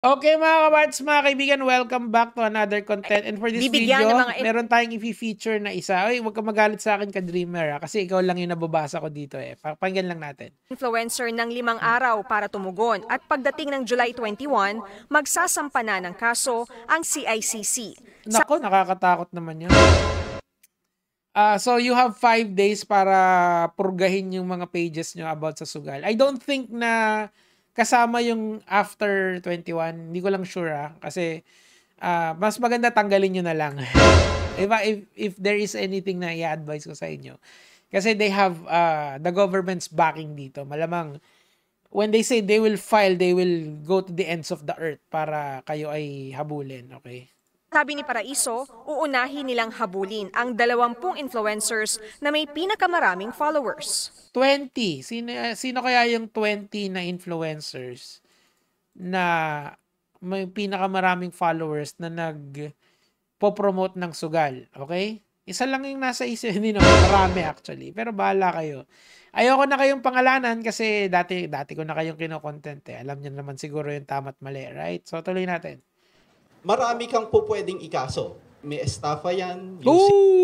Okay mga kabards, mga kaibigan, welcome back to another content. And for this Bibigyan ng video, mga meron tayong i-feature na isa. Ay, huwag ka magalit sa akin ka-dreamer kasi ikaw lang yung nababasa ko dito eh. Pakinggan lang natin. influencer ng 5 araw para tumugon at pagdating ng July 21, magsasampa na ng kaso ang CICC. Nako, nakakatakot naman yun. So you have 5 days para purgahin yung mga pages nyo about sa sugal. I don't think na kasama yung after 21. Hindi ko lang sure kasi mas maganda tanggalin nyo na lang. if there is anything na i-advise ko sa inyo. Kasi they have the government's backing dito. Malamang when they say they will file, they will go to the ends of the earth para kayo ay habulin. Okay? Sabi ni Paraiso, uunahin nilang habulin ang 20 influencers na may pinakamaraming followers. 20. Sino kaya yung 20 na influencers na may pinakamaraming followers na nag-promote ng sugal? Okay? Isa lang yung nasa isip. Hindi naman. Marami actually. Pero bahala kayo. Ayoko na kayong pangalanan kasi dati ko na kayong kinokontent eh. Alam niyo naman siguro yung tama't mali. Right? So tuloy natin. Marami kang po pwedeng ikaso. May estafa yan. Ooh!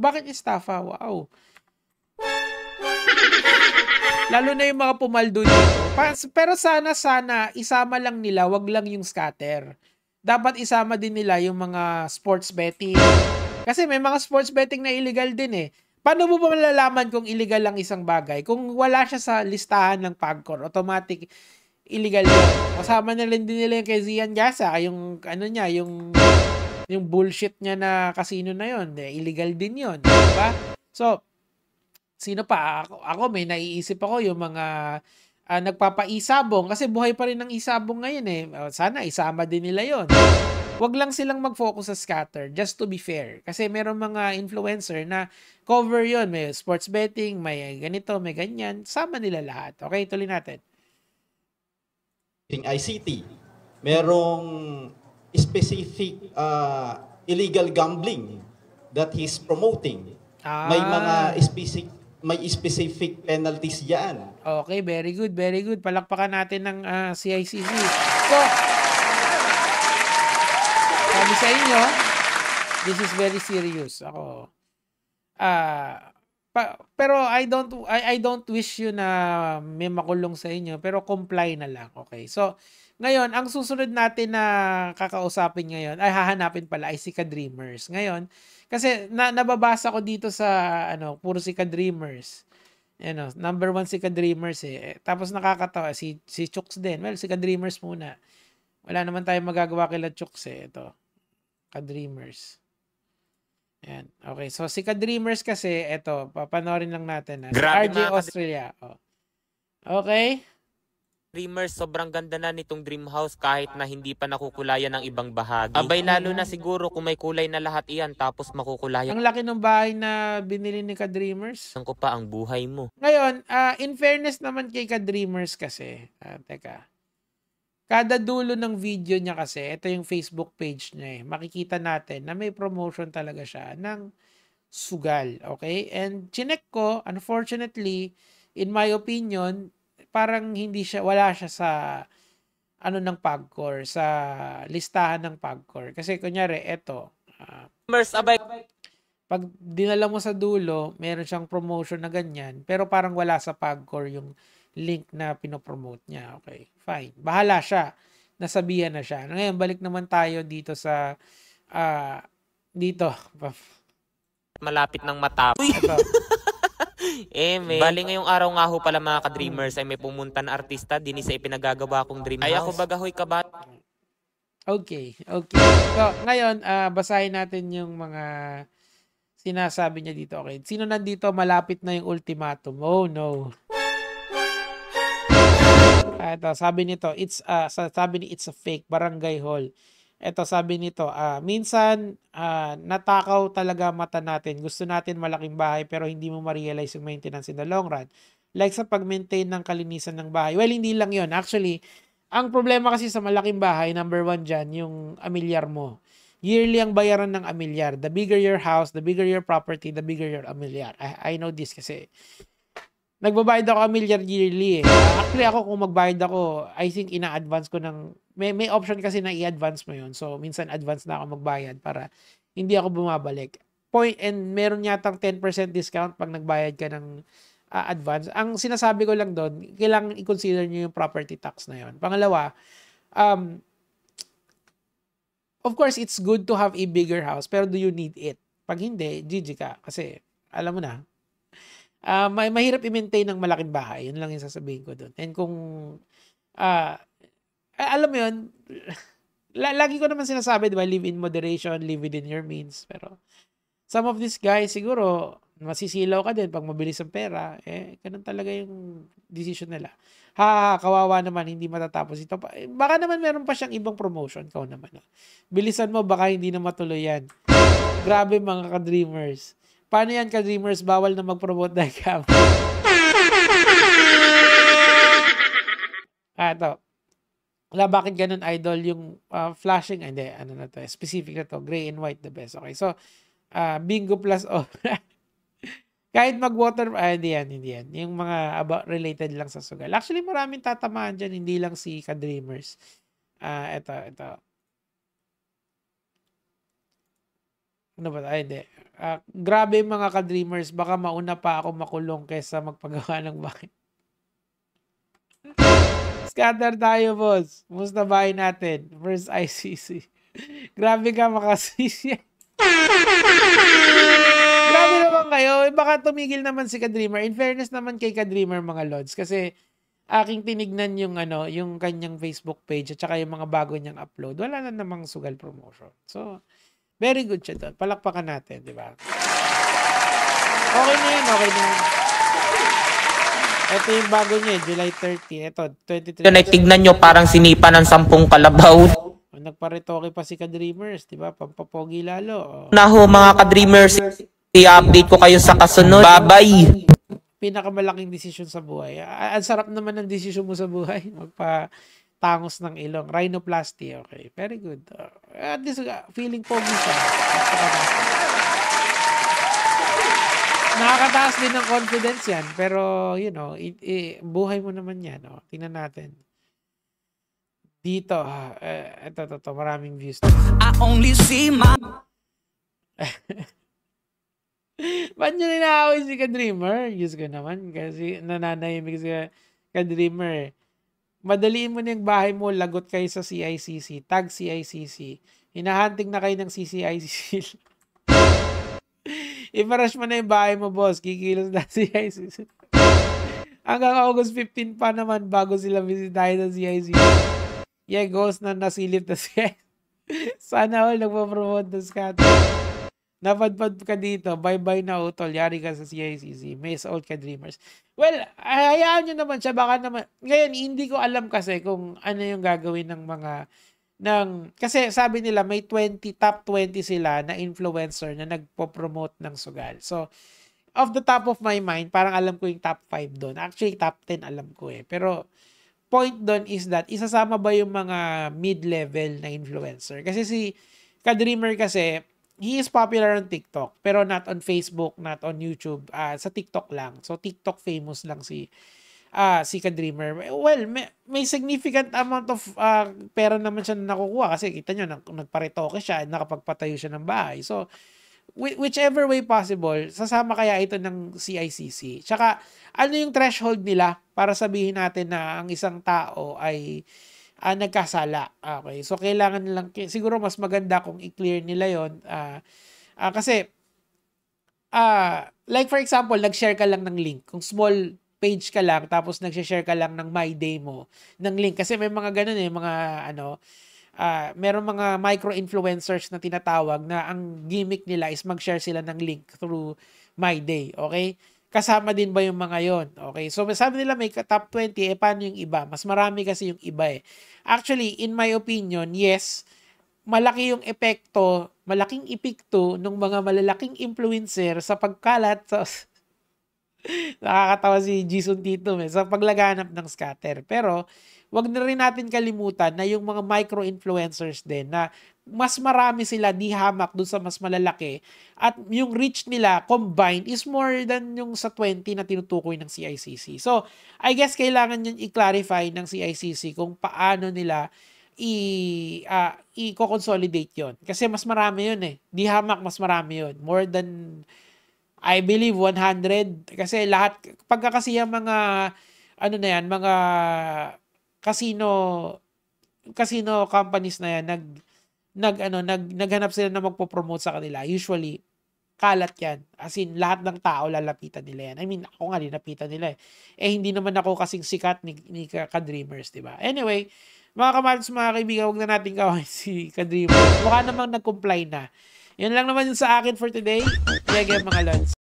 Bakit estafa? Wow. Lalo na yung mga pumaldo dito. Pero sana isama lang nila, wag lang yung scatter. Dapat isama din nila yung mga sports betting. Kasi may mga sports betting na illegal din eh. Paano mo ba malalaman kung illegal lang isang bagay? Kung wala siya sa listahan ng PAGCOR, automatic illegal yun. Kasama na rin din nila yung kay Zian Yasa, yung ano niya, yung bullshit niya na casino na yun. Illegal din yun. Diba? So, sino pa? Ako may naiisip ako yung mga nagpapaisabong kasi buhay pa rin ng isabong ngayon eh. Sana isama din nila yon. Wag lang silang mag-focus sa scatter, just to be fair. Kasi meron mga influencer na cover yon. May sports betting, may ganito, may ganyan. Sama nila lahat. Okay, tuloy natin. ICT. Merong specific illegal gambling that he's promoting. May mga specific penalties yan. Okay, very good, very good. Palakpakan natin ng CICC. So, sabi sa inyo, this is very serious. Ako, pero I don't wish you na may makulong sa inyo, pero comply na lang, okay? So, ngayon, ang susunod natin na kakausapin ngayon, ay hahanapin pala ay si Ka-Dreamers. Ngayon, kasi nababasa ko dito sa puro si Ka-Dreamers. Number 1 si Ka-Dreamers eh. Tapos nakakatawa si Chooks din. Well, si Ka-Dreamers muna. Wala naman tayong magagawa kila Chooks eh. Ito. Ka-Dreamers. Ayan. Okay, so si Ka-Dreamers kasi, eto, papanorin lang natin. Grabe RJ Australia. Oh. Okay. Dreamers, sobrang ganda na nitong dream house kahit na hindi pa nakukulayan ng ibang bahagi. Abay lalo na siguro kung may kulay na lahat iyan tapos makukulayan. Ang laki ng bahay na binili ni Ka-Dreamers. Ko pa ang buhay mo. Ngayon, in fairness naman kay Ka-Dreamers kasi, teka. Kada dulo ng video niya kasi, ito yung Facebook page niya eh. Makikita natin na may promotion talaga siya ng sugal. Okay? And chinek ko, unfortunately, in my opinion, parang wala siya sa ng PAGCOR, sa listahan ng PAGCOR. Kasi kunyari, ito. Abay. Pag dinala mo sa dulo, meron siyang promotion na ganyan, pero parang wala sa PAGCOR yung link na pinopromote niya. Okay, fine. Bahala siya. Nasabihan na siya. Ngayon, balik naman tayo dito sa dito. Malapit ng matapos. Ito. Bali ngayong araw nga ho pala mga ka-dreamers ay may pumunta na artista din sa ipinagagawa kong dream house. Ay ako bagahoy kabat. Okay. So, ngayon, basahin natin yung mga sinasabi niya dito. Okay. Sino nandito malapit na yung ultimatum? Oh, no. Ito, sabi nito, it's a fake barangay hall. Ito, sabi nito, minsan natakaw talaga mata natin. Gusto natin malaking bahay pero hindi mo ma-realize yung maintenance in the long run. Like sa pag-maintain ng kalinisan ng bahay. Well, hindi lang yun. Actually, ang problema kasi sa malaking bahay, number 1 dyan, yung amilyar mo. Yearly ang bayaran ng amilyar. The bigger your house, the bigger your property, the bigger your amilyar. I know this kasi Nagbabayad ako amilyar yearly eh. Actually ako kung magbayad ako, I think ina-advance ko ng, may option kasi na i-advance mo yun. So, minsan advance na ako magbayad para hindi ako bumabalik. And meron yatang 10% discount pag nagbayad ka ng advance. Ang sinasabi ko lang doon, kailangan i-consider nyo yung property tax na yun. Pangalawa, of course, it's good to have a bigger house, pero do you need it? Pag hindi, GG ka. Kasi, alam mo na, mahirap i-maintain ng malaking bahay. Yun lang yung sasabihin ko doon. And kung, alam mo yun, lagi ko naman sinasabi, di ba, live in moderation, live within your means. Pero, some of these guys, siguro, masisilaw ka din pag mabilis ang pera. Ganun talaga yung decision nila. Kawawa naman, hindi matatapos ito. Baka naman meron pa siyang ibang promotion. Ikaw naman. Bilisan mo, baka hindi na matuloy yan. Grabe mga ka-dreamers. Paano yan ka-dreamers? Bawal na mag-promote na cam. Ito. Wala, bakit ganun, idol? Yung flashing, hindi, ano na to, specific na to. Gray and white, the best. Okay, so, bingo plus kahit mag-water, hindi yan. Yung mga about related lang sa sugal. Actually, maraming tatamaan dyan, hindi lang si ka-dreamers. Ito. Ano ba? Hindi. Grabe yung mga ka-dreamers. Baka mauna pa ako makulong kesa magpagawa ng bahay. Scatter tayo, boss. Musta bahay natin? First ICC. Grabe ka makasisi. Grabe naman kayo. Baka tumigil naman si ka-dreamer. In fairness naman kay ka-dreamer, mga lods. Kasi aking tinignan yung yung kanyang Facebook page at saka yung mga bago niyang upload. Wala na namang sugal promotion. So, very good siya doon. Palakpakan natin, di ba? Okay na yan. Ito yung bago niya, July 30. Ito, 23. Yun ay tignan nyo, parang sinipa ng 10 kalabaw. Nagparetoke pa si ka-dreamers, di ba? Pampapogi lalo. Naho mga ka-dreamers, i-update ko kayo sa kasunod. Bye-bye! Pinakamalaking desisyon sa buhay. Ang sarap naman ng desisyon mo sa buhay. Magpa-tangos ng ilong. Rhinoplasty, okay. Very good. At least, feeling pogi siya. Nakakataas din ng confidence yan. Pero, buhay mo naman yan. Tingnan natin. Dito, ito, maraming views. I only see my... Ba't nyo ninaaway si ka-dreamer? Diyos ko naman, kasi nananahimik si ka-dreamer. Madaliin mo na yung bahay mo, lagot kayo sa CICC. Tag CICC. Hinahanting na kayo ng CCICC. I-rush mo na yung bahay mo, boss. Kikilos na CICC. Hanggang August 15 pa naman bago sila bisitahin ng CICC. Yeah, ghost na nasilip na siya. Sana all nagpo-promote ng scatter. Napadpad ka dito. Bye-bye na utol. Yari ka sa CICC. Miss old ka-dreamers. Well, hayaan nyo naman siya. Baka naman. Ngayon, hindi ko alam kasi kung ano yung gagawin ng mga kasi sabi nila may top 20 sila na influencer na nagpo-promote ng sugal. So, off the top of my mind, parang alam ko yung top 5 doon. Actually, top 10 alam ko eh. Pero, point doon is that isasama ba yung mga mid-level na influencer? Kasi si ka-dreamer kasi, he is popular on TikTok, pero not on Facebook, not on YouTube. Sa TikTok lang. So, TikTok famous lang si ka-dreamer. Well, may significant amount of pera naman siya na nakukuha kasi kita nyo, nagparetoke siya at nakapagpatayo siya ng bahay. So, whichever way possible, sasama kaya ito ng CICC. Tsaka, ano yung threshold nila para sabihin natin na ang isang tao ay nagkasala. Okay. So, kailangan lang, siguro mas maganda kung i-clear nila yon. Kasi, like for example, nag-share ka lang ng link. Kung small page ka lang, tapos nag-share ka lang ng My Day mo, ng link. Kasi may mga ganun mga meron mga micro-influencers na tinatawag na ang gimmick nila is mag-share sila ng link through My Day. Okay? Kasama din ba yung mga yon? Okay? So, sabi nila may top 20, paano yung iba? Mas marami kasi yung iba eh. Actually, in my opinion, yes, malaki yung epekto, malaking epekto ng mga malalaking influencer sa pagkalat sa nakakatawa si Jason Tito sa paglaganap ng scatter. Pero, wag na rin natin kalimutan na yung mga micro-influencers din na mas marami sila di hamak dun sa mas malalaki at yung reach nila combined is more than yung sa 20 na tinutukoy ng CICC. So, I guess kailangan yun i-clarify ng CICC kung paano nila i-consolidate yun. Kasi mas marami yun eh. Di hamak, mas marami yun. More than, I believe, 100. Kasi lahat, pagka kasi yung mga, ano na yan, mga casino companies na yan, naghanap sila na magpo-promote sa kanila. Usually, kalat yan. As in, lahat ng tao lalapitan nila yan. I mean, ako nga lalapitan nila eh. Hindi naman ako kasing sikat ni Ka-Dreamers, diba? Anyway, mga kamatis, mga kaibigan, huwag na natin kawain si Ka-Dreamers. Mukha namang nag-comply na. Yun lang naman yun sa akin for today. Yege mga lods.